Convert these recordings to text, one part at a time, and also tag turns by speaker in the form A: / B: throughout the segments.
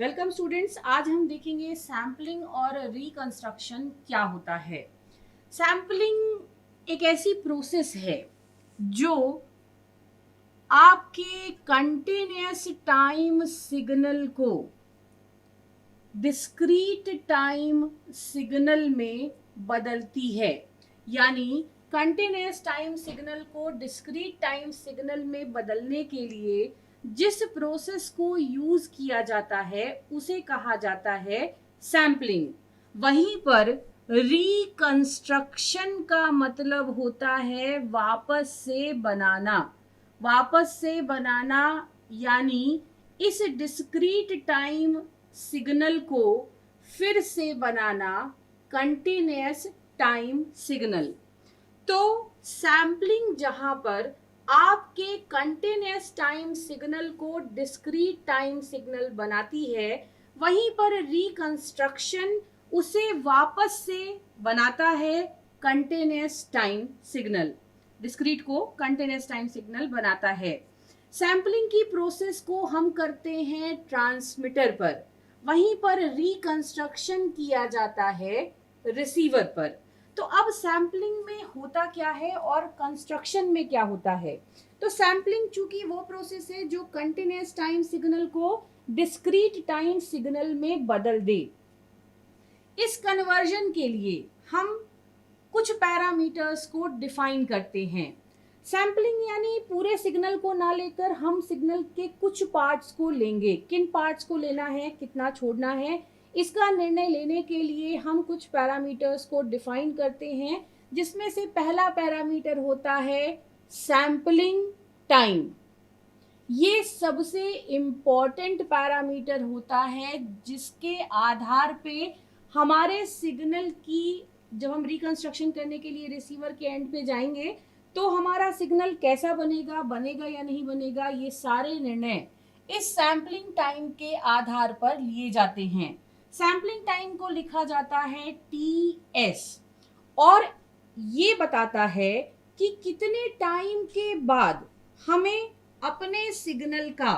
A: Welcome students. आज हम देखेंगे सैम्पलिंग और रिकंस्ट्रक्शन क्या होता है। सैम्पलिंग एक ऐसी प्रोसेस है जो आपके कंटिन्यूअस टाइम सिग्नल को डिस्क्रीट टाइम सिग्नल में बदलती है। यानी कंटिन्यूअस टाइम सिग्नल को डिस्क्रीट टाइम सिग्नल में बदलने के लिए जिस प्रोसेस को यूज किया जाता है उसे कहा जाता है सैम्पलिंग। वहीं पर रिकंस्ट्रक्शन का मतलब होता है वापस से बनाना। वापस से बनाना यानी इस डिस्क्रीट टाइम सिग्नल को फिर से बनाना, कंटिन्यूअस टाइम सिग्नल। तो सैम्पलिंग जहां पर आपके कंटिन्यूअस टाइम सिग्नल को डिस्क्रीट टाइम सिग्नल बनाती है, वहीं पर रिकंस्ट्रक्शन उसे वापस से बनाता है कंटिन्यूअस टाइम सिग्नल। डिस्क्रीट को कंटिन्यूअस टाइम सिग्नल बनाता है। सैम्पलिंग की प्रोसेस को हम करते हैं ट्रांसमीटर पर, वहीं पर रिकंस्ट्रक्शन किया जाता है रिसीवर पर। तो अब सैम्पलिंग में होता क्या है और कंस्ट्रक्शन में क्या होता है। तो सैम्पलिंग चूंकि वो प्रोसेस है जो कंटिन्यूअस टाइम सिग्नल को डिस्क्रीट टाइम सिग्नल में बदल दे। इस कन्वर्जन के लिए हम कुछ पैरामीटर्स को डिफाइन करते हैं। सैम्पलिंग यानी पूरे सिग्नल को ना लेकर हम सिग्नल के कुछ पार्ट्स को लेंगे। किन पार्ट्स को लेना है, कितना छोड़ना है, इसका निर्णय लेने के लिए हम कुछ पैरामीटर्स को डिफाइन करते हैं, जिसमें से पहला पैरामीटर होता है सैम्पलिंग टाइम। ये सबसे इम्पॉर्टेंट पैरामीटर होता है जिसके आधार पे हमारे सिग्नल की, जब हम रिकंस्ट्रक्शन करने के लिए रिसीवर के एंड पे जाएंगे तो हमारा सिग्नल कैसा बनेगा, बनेगा या नहीं बनेगा, ये सारे निर्णय इस सैम्पलिंग टाइम के आधार पर लिए जाते हैं। सैम्पलिंग टाइम को लिखा जाता है TS और ये बताता है कि कितने टाइम के बाद हमें अपने सिग्नल का,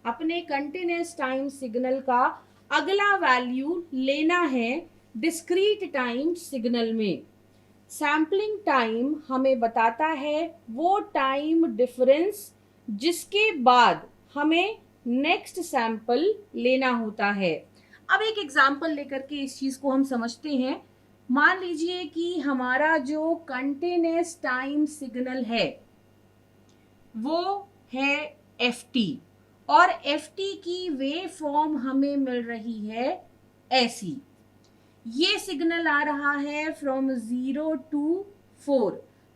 A: अपने कंटिन्यूअस टाइम सिग्नल का अगला वैल्यू लेना है डिस्क्रीट टाइम सिग्नल में। सैम्पलिंग टाइम हमें बताता है वो टाइम डिफरेंस जिसके बाद हमें नेक्स्ट सैंपल लेना होता है। अब एक एग्जांपल लेकर के इस चीज को हम समझते हैं। मान लीजिए कि हमारा जो कंटिन्यूअस टाइम सिग्नल है वो है FT और FT की वेव फॉर्म हमें मिल रही है ऐसी। ये सिग्नल आ रहा है फ्रॉम 0 to 4।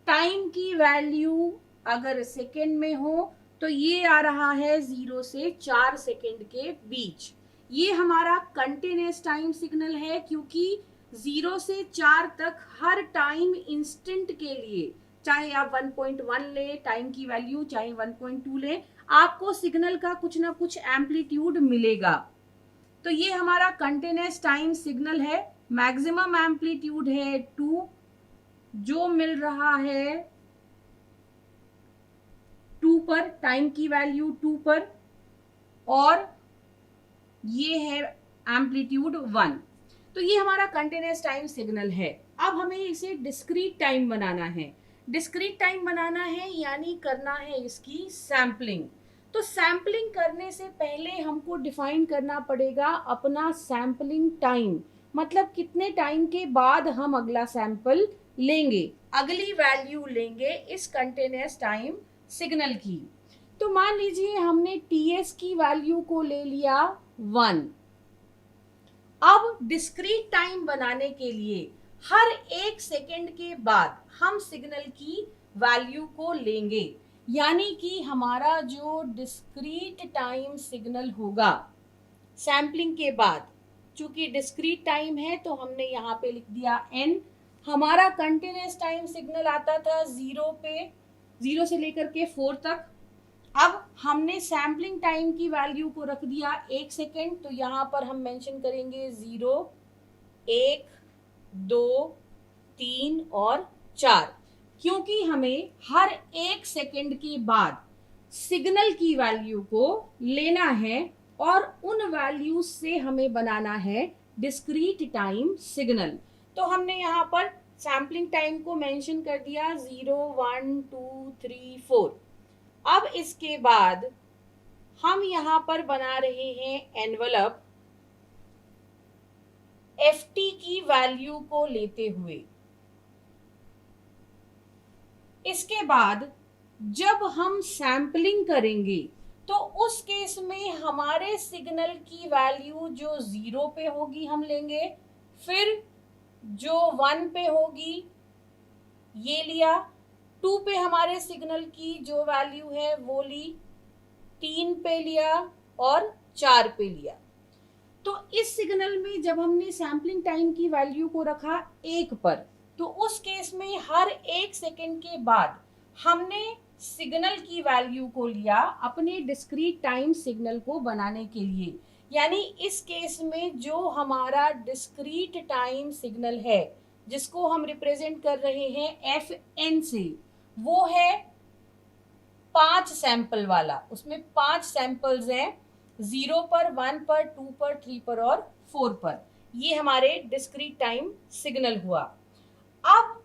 A: टाइम की वैल्यू अगर सेकेंड में हो तो ये आ रहा है 0 से 4 सेकेंड के बीच। ये हमारा कंटिन्यूअस टाइम सिग्नल है, क्योंकि 0 से 4 तक हर टाइम इंस्टेंट के लिए, चाहे आप 1.1 ले टाइम की वैल्यू, चाहे 1.2 ले, आपको सिग्नल का कुछ ना कुछ एम्पलीट्यूड मिलेगा। तो ये हमारा कंटिन्यूअस टाइम सिग्नल है। मैक्सिमम एम्पलीट्यूड है 2, जो मिल रहा है 2 पर, टाइम की वैल्यू 2 पर, और ये है एम्पलीट्यूड 1। तो ये हमारा कंटिन्यूअस टाइम सिग्नल है। अब हमें इसे डिस्क्रीट टाइम बनाना है। डिस्क्रीट टाइम बनाना है यानी करना है इसकी सैम्पलिंग। तो सैम्पलिंग करने से पहले हमको डिफाइन करना पड़ेगा अपना सैम्पलिंग टाइम, मतलब कितने टाइम के बाद हम अगला सैंपल लेंगे, अगली वैल्यू लेंगे इस कंटिन्यूअस टाइम सिग्नल की। तो मान लीजिए हमने TS की वैल्यू को ले लिया 1। अब डिस्क्रीट टाइम बनाने के लिए हर 1 सेकेंड के बाद हम सिग्नल की वैल्यू को लेंगे, यानी कि हमारा जो डिस्क्रीट टाइम सिग्नल होगा सैम्पलिंग के बाद, चूंकि डिस्क्रीट टाइम है तो हमने यहाँ पे लिख दिया n। हमारा कंटिन्यूअस टाइम सिग्नल आता था 0 पे, 0 से लेकर के 4 तक। अब हमने सैम्पलिंग टाइम की वैल्यू को रख दिया 1 सेकेंड, तो यहाँ पर हम मेंशन करेंगे 0, 1, 2, 3 और 4, क्योंकि हमें हर 1 सेकेंड के बाद सिग्नल की वैल्यू को लेना है और उन वैल्यूज से हमें बनाना है डिस्क्रीट टाइम सिग्नल। तो हमने यहाँ पर सैम्पलिंग टाइम को मेंशन कर दिया 0, 1, 2, 3, 4। अब इसके बाद हम यहाँ पर बना रहे हैं एनवलप ft की वैल्यू को लेते हुए। इसके बाद जब हम सैम्पलिंग करेंगे तो उस केस में हमारे सिग्नल की वैल्यू जो 0 पे होगी हम लेंगे, फिर जो 1 पे होगी ये लिया, 2 पे हमारे सिग्नल की जो वैल्यू है वो ली, 3 पे लिया और 4 पे लिया। तो इस सिग्नल में जब हमने सैम्पलिंग टाइम की वैल्यू को रखा 1 पर, तो उस केस में हर 1 सेकेंड के बाद हमने सिग्नल की वैल्यू को लिया अपने डिस्क्रीट टाइम सिग्नल को बनाने के लिए। यानी इस केस में जो हमारा डिस्क्रीट टाइम सिग्नल है जिसको हम रिप्रेजेंट कर रहे हैं FN से, वो है 5 सैंपल वाला। उसमें 5 सैंपल्स हैं, 0 पर, 1 पर, 2 पर, 3 पर और 4 पर। ये हमारे डिस्क्रीट टाइम सिग्नल हुआ। अब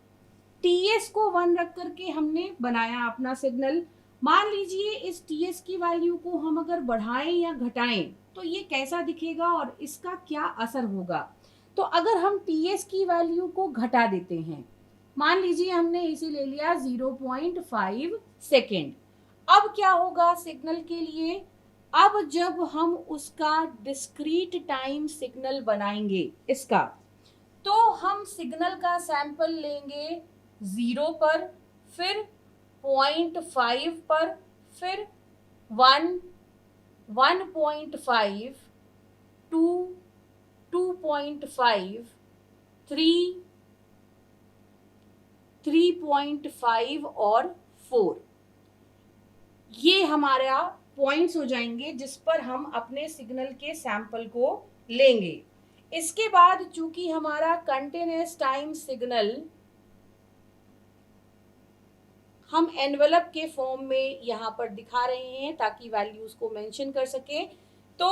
A: TS को 1 रख करके हमने बनाया अपना सिग्नल। मान लीजिए इस TS की वैल्यू को हम अगर बढ़ाएं या घटाएं तो ये कैसा दिखेगा और इसका क्या असर होगा। तो अगर हम TS की वैल्यू को घटा देते हैं, मान लीजिए हमने इसे ले लिया 0.5 सेकेंड। अब क्या होगा सिग्नल के लिए, अब जब हम उसका डिस्क्रीट टाइम सिग्नल बनाएंगे इसका, तो हम सिग्नल का सैंपल लेंगे 0 पर, फिर 0.5 पर, फिर 1, 1.5, 2, 2.5, 3, 3.5 और 4। ये हमारा पॉइंट्स हो जाएंगे जिस पर हम अपने सिग्नल के सैंपल को लेंगे। इसके बाद चूंकि हमारा कंटीन्यूअस टाइम सिग्नल हम एनवलप के फॉर्म में यहाँ पर दिखा रहे हैं ताकि वैल्यूज को मेंशन कर सके, तो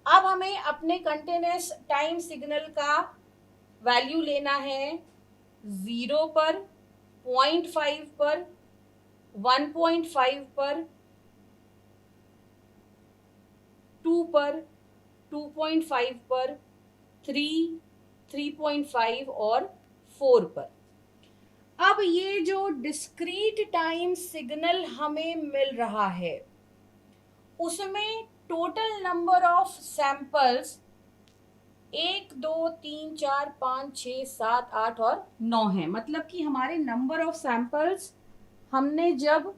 A: अब हमें अपने कंटीन्यूअस टाइम सिग्नल का वैल्यू लेना है 0 पर, 0.5 पर, 1.5 पर, 2 पर, 2.5 पर, 3, 3.5 और 4 पर। अब ये जो डिस्क्रीट टाइम सिग्नल हमें मिल रहा है उसमें टोटल नंबर ऑफ सैंपल्स 1, 2, 3, 4, 5, 6, 7, 8 और 9 है। मतलब कि हमारे नंबर ऑफ सैंपल्स हमने जब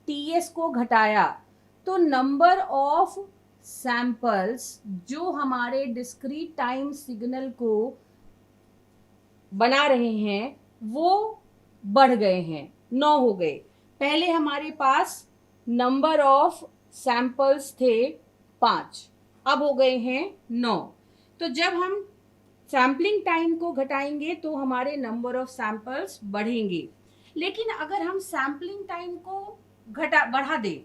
A: TS को घटाया तो नंबर ऑफ सैंपल्स जो हमारे डिस्क्रीट टाइम सिग्नल को बना रहे हैं वो बढ़ गए हैं, 9 हो गए। पहले हमारे पास नंबर ऑफ सैंपल्स थे 5, अब हो गए हैं 9। तो जब हम सैम्पलिंग टाइम को घटाएंगे तो हमारे नंबर ऑफ सैंपल्स बढ़ेंगे। लेकिन अगर हम सैम्पलिंग टाइम को बढ़ा दें,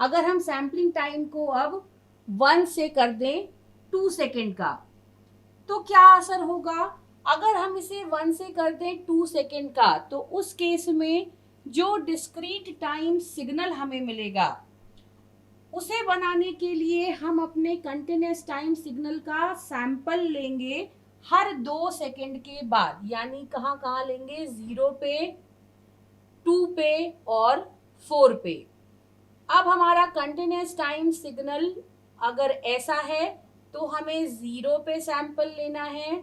A: अगर हम सैम्पलिंग टाइम को अब 1 से कर दें 2 सेकेंड का, तो क्या असर होगा। अगर हम इसे 1 से कर दें 2 सेकेंड का, तो उस केस में जो डिस्क्रीट टाइम सिग्नल हमें मिलेगा उसे बनाने के लिए हम अपने कंटीन्यूअस टाइम सिग्नल का सैंपल लेंगे हर 2 सेकेंड के बाद। यानी कहाँ कहाँ लेंगे, 0 पे, 2 पे और 4 पे। अब हमारा कंटीन्यूअस टाइम सिग्नल अगर ऐसा है तो हमें 0 पे सैंपल लेना है,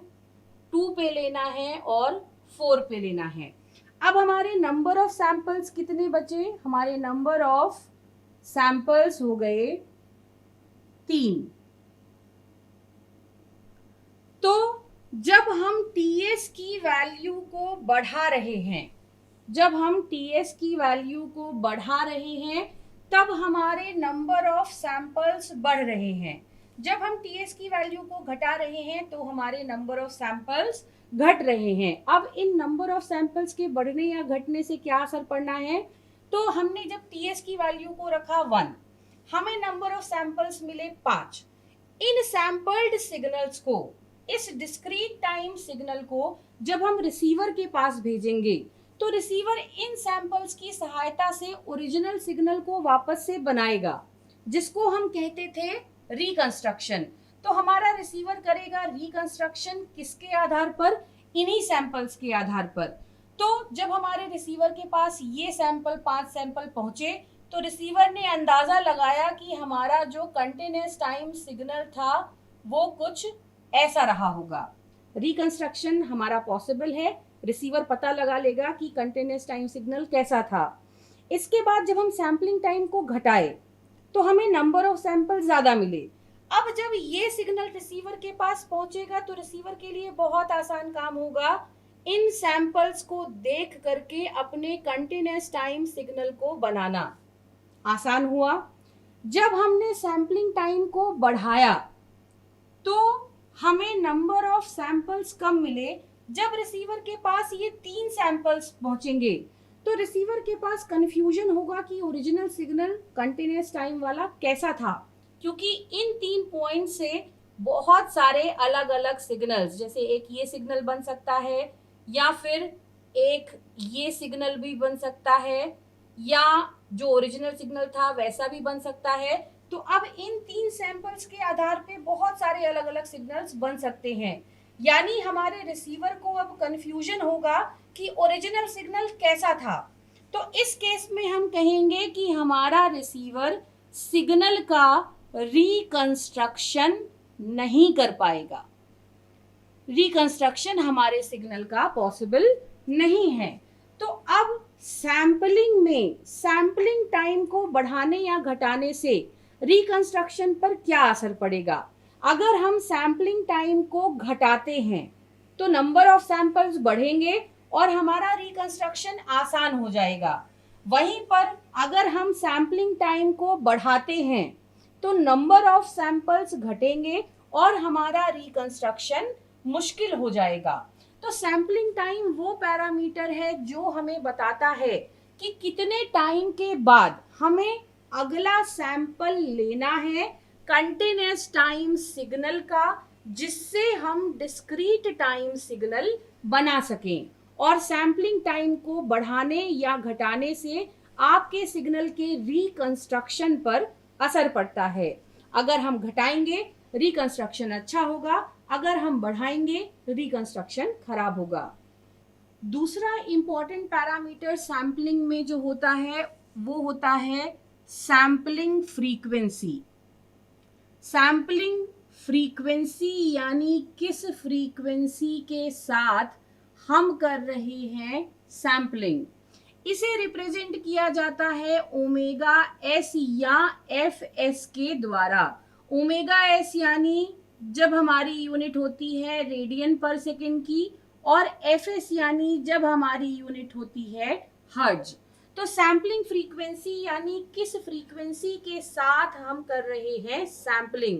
A: 2 पे लेना है और 4 पे लेना है। अब हमारे नंबर ऑफ सैंपल्स कितने बचे, हमारे नंबर ऑफ सैंपल्स हो गए 3। तो जब हम TS की वैल्यू को बढ़ा रहे हैं, जब हम TS की वैल्यू को बढ़ा रहे हैं तब हमारे नंबर ऑफ सैंपल्स बढ़ रहे हैं। जब हम TS की वैल्यू को घटा रहे हैं तो हमारे नंबर ऑफ सैंपल्स घट रहे हैं। अब इन नंबर ऑफ सैंपल्स के बढ़ने या घटने से क्या असर पड़ना है, तो हमने जब TS की वैल्यू को रखा 1, हमें नंबर ऑफ सैंपल्स मिले 5। इन सैंपल्ड सिग्नल्स को, इस डिस्क्रीट टाइम सिग्नल को जब हम रिसीवर के पास भेजेंगे तो रिसीवर इन सैंपल्स की सहायता से ओरिजिनल सिग्नल को वापस से बनाएगा, जिसको हम कहते थे रिकंस्ट्रक्शन। तो हमारा रिसीवर करेगा रिकंस्ट्रक्शन किसके आधार पर? इन्हीं सैंपल्स के आधार पर। तो जब हमारे रिसीवर के पास ये सैंपल 5 सैंपल पहुंचे तो रिसीवर ने अंदाजा लगाया कि हमारा जो कंटिन्यूअस टाइम सिग्नल था वो कुछ ऐसा रहा होगा। रिकंस्ट्रक्शन हमारा पॉसिबल है, रिसीवर पता लगा लेगा कि कंटिन्यूअस टाइम सिग्नल कैसा था। इसके बाद जब हम सैम्पलिंग टाइम को घटाए तो हमें नंबर ऑफ सैंपल ज्यादा मिले। अब जब ये सिग्नल रिसीवर के पास पहुंचेगा तो रिसीवर के लिए बहुत आसान काम होगा, इन सैंपल्स को देख करके अपने कंटिन्यूअस टाइम सिग्नल को बनाना आसान हुआ। जब हमने सैम्पलिंग टाइम को बढ़ाया तो हमें नंबर ऑफ सैंपल्स कम मिले। जब रिसीवर के पास ये 3 सैंपल्स पहुंचेंगे तो रिसीवर के पास कंफ्यूजन होगा कि ओरिजिनल सिग्नल कंटिन्यूअस टाइम वाला कैसा था, क्योंकि इन 3 पॉइंट से बहुत सारे अलग अलग सिग्नल्स, जैसे एक ये सिग्नल बन सकता है या फिर एक ये सिग्नल भी बन सकता है या जो ओरिजिनल सिग्नल था वैसा भी बन सकता है। तो अब इन 3 सैंपल्स के आधार पे बहुत सारे अलग अलग सिग्नल्स बन सकते हैं, यानी हमारे रिसीवर को अब कंफ्यूजन होगा कि ओरिजिनल सिग्नल कैसा था। तो इस केस में हम कहेंगे कि हमारा रिसीवर सिग्नल का रिकंस्ट्रक्शन नहीं कर पाएगा, रिकंस्ट्रक्शन हमारे सिग्नल का पॉसिबल नहीं है। तो अब सैम्पलिंग में सैम्पलिंग टाइम को बढ़ाने या घटाने से रिकंस्ट्रक्शन पर क्या असर पड़ेगा? अगर हम सैम्पलिंग टाइम को घटाते हैं तो नंबर ऑफ सैंपल्स बढ़ेंगे और हमारा रिकंस्ट्रक्शन आसान हो जाएगा। वहीं पर अगर हम सैम्पलिंग टाइम को बढ़ाते हैं तो नंबर ऑफ सैंपल्स घटेंगे और हमारा रिकंस्ट्रक्शन मुश्किल हो जाएगा। तो सैम्पलिंग टाइम वो पैरामीटर है जो हमें बताता है कि कितने टाइम के बाद हमें अगला सैंपल लेना है कंटिन्यूअस टाइम सिग्नल का, जिससे हम डिस्क्रीट टाइम सिग्नल बना सकें। और सैम्पलिंग टाइम को बढ़ाने या घटाने से आपके सिग्नल के रिकंस्ट्रक्शन पर असर पड़ता है। अगर हम घटाएंगे रिकंस्ट्रक्शन अच्छा होगा, अगर हम बढ़ाएंगे रिकंस्ट्रक्शन खराब होगा। दूसरा इंपॉर्टेंट पैरामीटर सैम्पलिंग में जो होता है वो होता है सैम्पलिंग फ्रीक्वेंसी। सैम्पलिंग फ्रीक्वेंसी यानी किस फ्रीक्वेंसी के साथ हम कर रहे हैं सैम्पलिंग। इसे रिप्रेजेंट किया जाता है ओमेगा एस या एफ एस के द्वारा। ओमेगा एस यानी जब हमारी यूनिट होती है रेडियन पर सेकेंड की, और एफ एस यानी जब हमारी यूनिट होती है हर्ट्ज। तो सैम्पलिंग फ्रीक्वेंसी यानी किस फ्रीक्वेंसी के साथ हम कर रहे हैं सैम्पलिंग।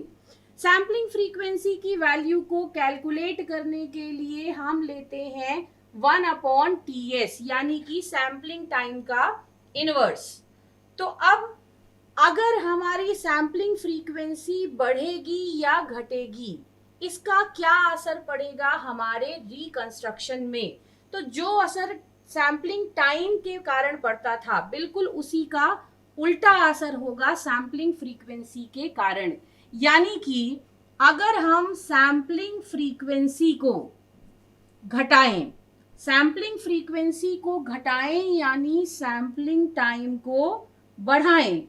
A: सैम्पलिंग फ्रीक्वेंसी की वैल्यू को कैलकुलेट करने के लिए हम लेते हैं 1/TS यानी कि सैम्पलिंग टाइम का इनवर्स। तो अब अगर हमारी सैम्पलिंग फ्रीक्वेंसी बढ़ेगी या घटेगी, इसका क्या असर पड़ेगा हमारे रिकंस्ट्रक्शन में। तो जो असर सैम्पलिंग टाइम के कारण पड़ता था बिल्कुल उसी का उल्टा असर होगा सैम्पलिंग फ्रीक्वेंसी के कारण। यानी कि अगर हम सैम्पलिंग फ्रीक्वेंसी को घटाएं, सैम्पलिंग फ्रीक्वेंसी को घटाएं यानी सैम्पलिंग टाइम को बढ़ाएं,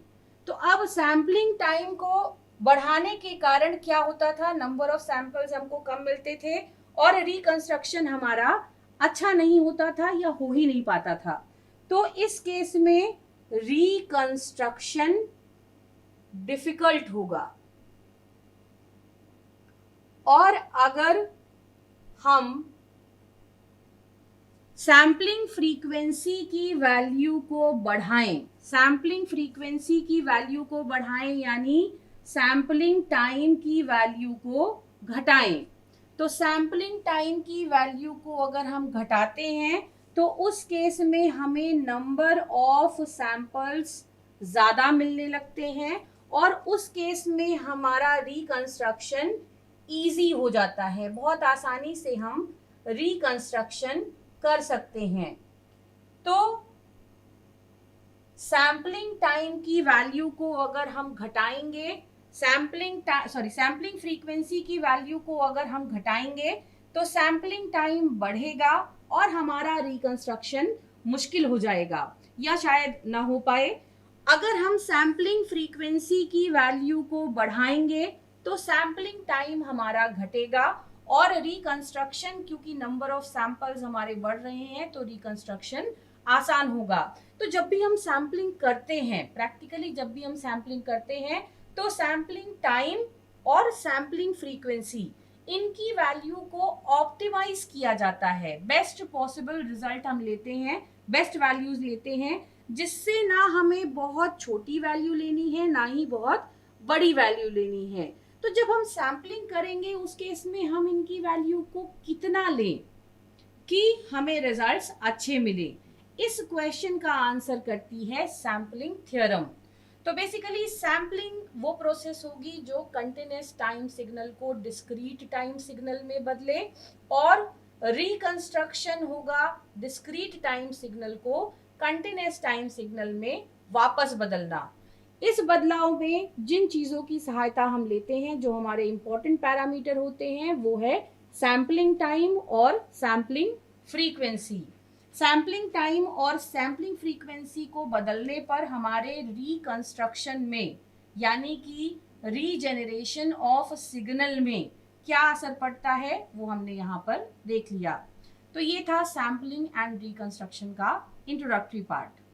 A: तो अब सैम्पलिंग टाइम को बढ़ाने के कारण क्या होता था, नंबर ऑफ सैंपल्स हमको कम मिलते थे और रिकंस्ट्रक्शन हमारा अच्छा नहीं होता था या हो ही नहीं पाता था। तो इस केस में रिकंस्ट्रक्शन डिफिकल्ट होगा। और अगर हम सैम्पलिंग फ्रीक्वेंसी की वैल्यू को बढ़ाएं, सैम्पलिंग फ्रीक्वेंसी की वैल्यू को बढ़ाएं यानी सैम्पलिंग टाइम की वैल्यू को घटाएं, तो सैम्पलिंग टाइम की वैल्यू को अगर हम घटाते हैं तो उस केस में हमें नंबर ऑफ सैंपल्स ज़्यादा मिलने लगते हैं और उस केस में हमारा रिकंस्ट्रक्शन इजी हो जाता है, बहुत आसानी से हम रिकंस्ट्रक्शन कर सकते हैं। तो सैम्पलिंग टाइम की वैल्यू को अगर हम घटाएंगे, सैम्पलिंग फ्रीक्वेंसी की वैल्यू को अगर हम घटाएंगे तो सैम्पलिंग टाइम बढ़ेगा और हमारा रिकंस्ट्रक्शन मुश्किल हो जाएगा या शायद ना हो पाए। अगर हम सैम्पलिंग फ्रीक्वेंसी की वैल्यू को बढ़ाएंगे तो सैम्पलिंग टाइम हमारा घटेगा और रिकंस्ट्रक्शन, क्योंकि नंबर ऑफ सैंपल्स हमारे बढ़ रहे हैं तो रिकंस्ट्रक्शन आसान होगा। तो जब भी हम सैम्पलिंग करते हैं, प्रैक्टिकली जब भी हम सैम्पलिंग करते हैं तो सैम्पलिंग टाइम और सैम्पलिंग फ्रीक्वेंसी इनकी वैल्यू को ऑप्टिमाइज किया जाता है। बेस्ट पॉसिबल रिजल्ट हम लेते हैं, बेस्ट वैल्यूज लेते हैं, जिससे ना हमें बहुत छोटी वैल्यू लेनी है ना ही बहुत बड़ी वैल्यू लेनी है। तो जब हम सैम्पलिंग करेंगे उस केस में हम इनकी वैल्यू को कितना लें कि हमें रिजल्ट्स अच्छे मिले, इस क्वेश्चन का आंसर करती है सैम्पलिंग थ्योरम। तो बेसिकली सैम्पलिंग वो प्रोसेस होगी जो कंटिन्यूस टाइम सिग्नल को डिस्क्रीट टाइम सिग्नल में बदले, और रिकंस्ट्रक्शन होगा डिस्क्रीट टाइम सिग्नल को कंटिन्यूस टाइम सिग्नल में वापस बदलना। इस बदलाव में जिन चीज़ों की सहायता हम लेते हैं, जो हमारे इंपॉर्टेंट पैरामीटर होते हैं, वो है सैम्पलिंग टाइम और सैम्पलिंग फ्रीक्वेंसी। सैम्पलिंग टाइम और सैम्पलिंग फ्रीक्वेंसी को बदलने पर हमारे रिकंस्ट्रक्शन में, यानी कि रीजेनरेशन ऑफ सिग्नल में क्या असर पड़ता है वो हमने यहाँ पर देख लिया। तो ये था सैम्पलिंग एंड रिकंस्ट्रक्शन का इंट्रोडक्टरी पार्ट।